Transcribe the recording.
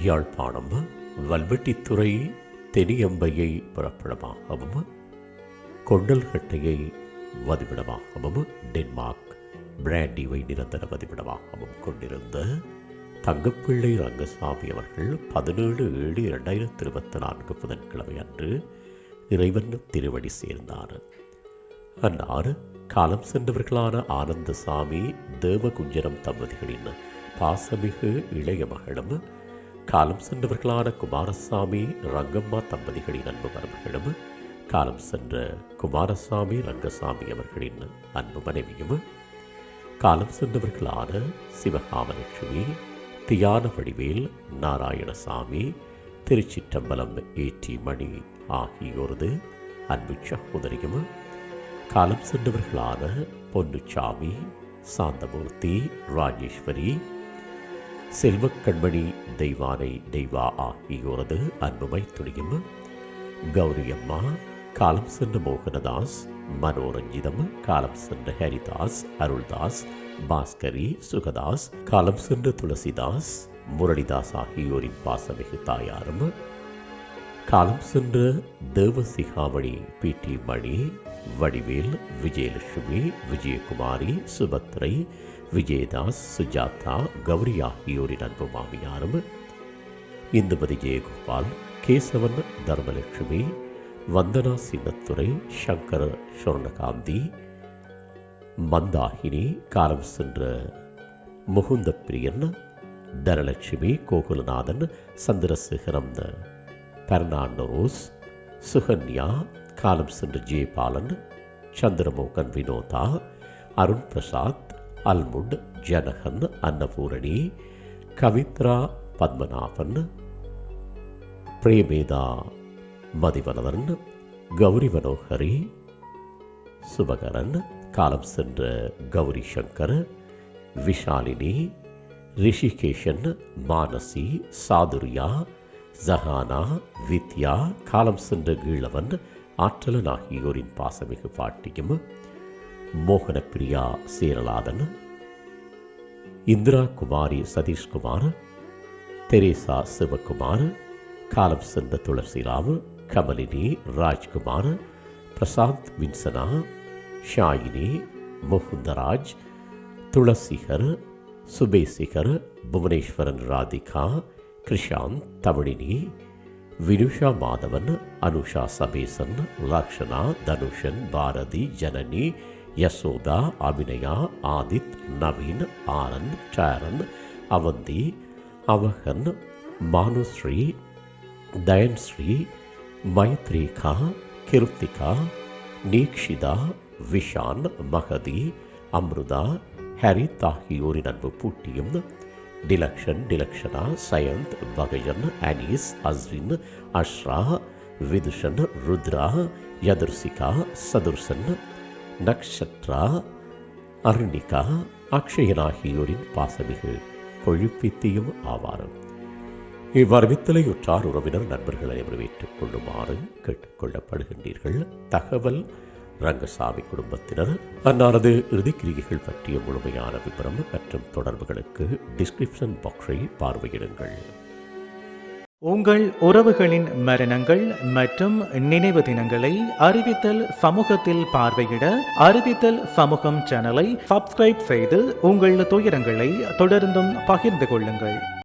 Yazhpanam Valvettithurai தெனியம்பையை புறப்படமாகவும் கொண்டல்கட்டையை வதிவிடமாகவும் Denmark பிராண்டிவை நிரந்தர வதிவிடமாகவும் கொண்டிருந்த தங்கப்பிள்ளை ரங்கசாமி அவர்கள் 17/7/2024 புதன்கிழமை அன்று இறைவன் திருவடி சேர்ந்தார். அன்னார் காலம் சென்றவர்களான ஆனந்தசாமி தேவகுஞ்சரம் தம்பதிகளின் பாசமிகு இளைய மகளும், காலம் சென்றவர்களான குமாரசாமி ரங்கம்மா தம்பதிகளின் அன்பு மருமகளும், காலம் சென்ற குமாரசாமி ரங்கசாமி அவர்களின் அன்பு மனைவியும், காலம் சென்றவர்களான சிவகாமலட்சுமி, தியான வடிவேல், நாராயணசாமி, திருச்சிற்றம்பலம் ஏற்றி மணி ஆகியோரது அன்பு சகோதரியும், காலம் சென்றவர்களான பொன்னுச்சாமி, சாந்தமூர்த்தி, ராஜேஸ்வரி, செல்வக்கண்மணி, தெய்வானை தெய்வா ஆகியோரது அன்பு மைத்துணியும், கௌரியம்மா, காலம் சென்ற மோகனதாஸ், மனோரஞ்சிதம், காலம் சென்ற ஹரிதாஸ், அருள்தாஸ், பாஸ்கரி, சுகதாஸ், காலம் சென்ற துளசிதாஸ், முரளிதாஸ் ஆகியோரின் பாசமிகு தாயாரும், காலம் சென்ற தேவசிகாமணி, பிடி மணி, வடிவேல், விஜயலட்சுமி, விஜயகுமாரி, சுபத்ரை, விஜயதாஸ், சுஜாதா, கௌரி ஆகியோரின் அன்பு மாமியாரும், இந்துமதி ஜெயகோபால், கேசவன், தர்மலட்சுமி, வந்தனா சின்னத்துறை, சங்கர சொர்ணகாந்தி, மந்தாகினி, காலம் சென்ற முகுந்த பிரியன், தனலட்சுமி, கோகுலநாதன், சந்திரசேகரம், பெர்னாண்டோஸ், சுகன்யா, காலம் சென்ற ஜெயபாலன், சந்திரமோகன், வினோதா, அருண் பிரசாத், அல்முட், ஜனகன், அன்னபூரணி, கவித்ரா, பத்மநாபன், பிரேமேதா, மதிவனவன், கௌரி மனோகரி, சுபகரன், காலம் சென்ற கௌரி சங்கர், விஷாலினி, ரிஷிகேஷன், மானசி, சாதுரியா, ஜஹானா, வித்யா, காலம் சென்ற கீழவன், ஆற்றலன் ஆகியோரின் பாசமிகு பாட்டியும், மோகனப்பிரியா சேரலாதன், இந்திரா குமாரி சதீஷ்குமார், தெரேசா சிவகுமார், காலம் சென்ற துளசிராம், கமலினி, ராஜ்குமார், பிரசாந்த், வின்சனா, ஷாயினி, முகுந்தராஜ், துளசிகர், சுபேசிகர், புவனேஸ்வரன், ராதிகா, கிருஷாந்த், தமிழினி, வினுஷா மாதவன், அனுஷா சபேசன், லக்ஷனா, தனுஷன், பாரதி, ஜனனி, யசோதா, அபிநயா, ஆதித், நவீன், ஆனந்த், டாரன், அவந்தி, அவகன், மானுஸ்ரீ, தயன்ஸ்ரீ, மைத்ரேகா, கிருத்திகா, நீக்ஷிதா, விஷான், மகதி, அம்ருதா, ஹரித் ஆகியோரின் அன்பு பூட்டியும், டிலக்ஷன், டிலக்ஷனா, சயந்த், பகஜன், அனீஸ், அஸ்வின், அஷ்ரா, விதுஷன், ருத்ரா, யதுர்சிகா, சதுர்சன், நக்ஷத்ரா, அருணிகா, அக்ஷயன் ஆகியோரின் பாசமிகு கொழுப்பித்தியும் ஆவாரும். இவ்வறிவித்தலையுற்றார் உறவினர் நண்பர்கள் அனைவரும் ஏற்றுக் கொள்ளுமாறு கேட்டுக்கொள்ளப்படுகின்றீர்கள். தகவல் ரங்கசாமி குடும்பத்தினர் அன்னாரது இறுதிக்கிரிகைகள் பற்றிய முழுமையான விவரம் மற்றும் தொடர்புகளுக்கு டிஸ்கிரிப்ஷன் பாக்ஸை பார்வையிடுங்கள். உங்கள் உறவுகளின் மரணங்கள் மற்றும் நினைவு தினங்களை அறிவித்தல் சமூகத்தில் பார்வையிட அறிவித்தல் சமூகம் சேனலை சப்ஸ்கிரைப் செய்து உங்கள் துயரங்களை தொடர்ந்தும் பகிர்ந்து கொள்ளுங்கள்.